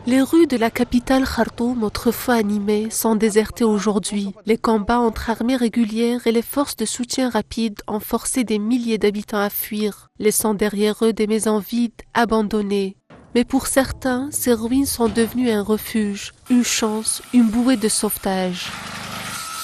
Les rues de la capitale Khartoum, autrefois animées, sont désertées aujourd'hui. Les combats entre armées régulières et les forces de soutien rapide ont forcé des milliers d'habitants à fuir, laissant derrière eux des maisons vides, abandonnées. Mais pour certains, ces ruines sont devenues un refuge, une chance, une bouée de sauvetage.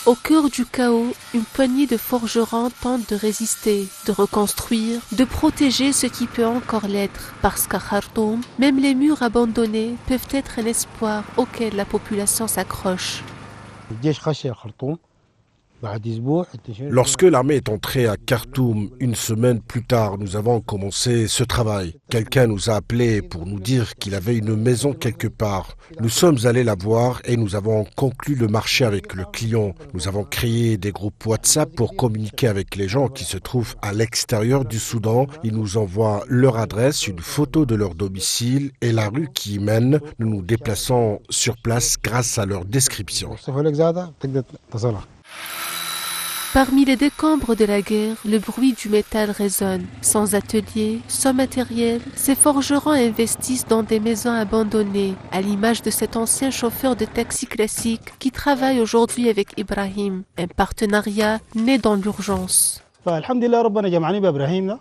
Au cœur du chaos, une poignée de forgerons tente de résister, de reconstruire, de protéger ce qui peut encore l'être. Parce qu'à Khartoum, même les murs abandonnés peuvent être un espoir auquel la population s'accroche. Lorsque l'armée est entrée à Khartoum, une semaine plus tard, nous avons commencé ce travail. Quelqu'un nous a appelés pour nous dire qu'il avait une maison quelque part. Nous sommes allés la voir et nous avons conclu le marché avec le client. Nous avons créé des groupes WhatsApp pour communiquer avec les gens qui se trouvent à l'extérieur du Soudan. Ils nous envoient leur adresse, une photo de leur domicile et la rue qui y mène. Nous nous déplaçons sur place grâce à leur description. Parmi les décombres de la guerre, le bruit du métal résonne. Sans atelier, sans matériel, ces forgerons investissent dans des maisons abandonnées, à l'image de cet ancien chauffeur de taxi classique qui travaille aujourd'hui avec Ibrahim, un partenariat né dans l'urgence.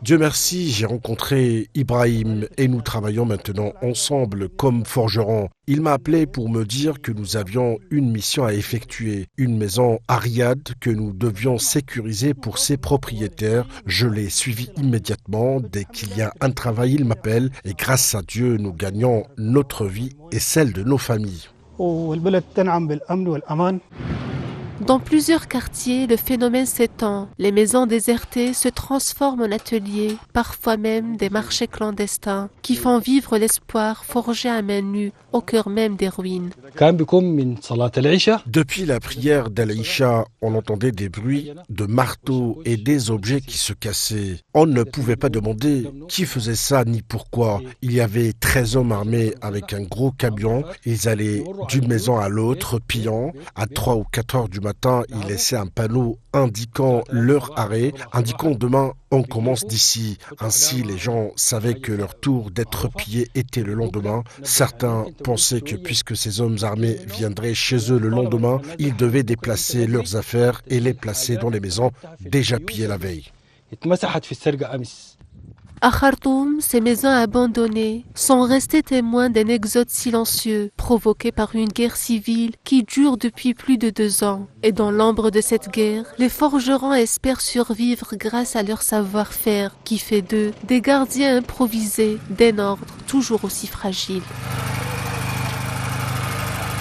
Dieu merci, j'ai rencontré Ibrahim et nous travaillons maintenant ensemble comme forgerons. Il m'a appelé pour me dire que nous avions une mission à effectuer, une maison à Riyad que nous devions sécuriser pour ses propriétaires. Je l'ai suivi immédiatement. Dès qu'il y a un travail, il m'appelle et grâce à Dieu, nous gagnons notre vie et celle de nos familles. Dans plusieurs quartiers, le phénomène s'étend. Les maisons désertées se transforment en ateliers, parfois même des marchés clandestins, qui font vivre l'espoir forgé à main nue au cœur même des ruines. Depuis la prière d'Al-Isha, on entendait des bruits de marteaux et des objets qui se cassaient. On ne pouvait pas demander qui faisait ça ni pourquoi. Il y avait 13 hommes armés avec un gros camion. Ils allaient d'une maison à l'autre, pillant. À 3 ou 4 heures du matin, ils laissaient un panneau indiquant leur arrêt, indiquant demain on commence d'ici. Ainsi, les gens savaient que leur tour d'être pillés était le lendemain. Certains pensaient que puisque ces hommes armés viendraient chez eux le lendemain, ils devaient déplacer leurs affaires et les placer dans les maisons déjà pillées la veille. À Khartoum, ces maisons abandonnées sont restées témoins d'un exode silencieux provoqué par une guerre civile qui dure depuis plus de 2 ans. Et dans l'ombre de cette guerre, les forgerons espèrent survivre grâce à leur savoir-faire qui fait d'eux des gardiens improvisés d'un ordre toujours aussi fragile.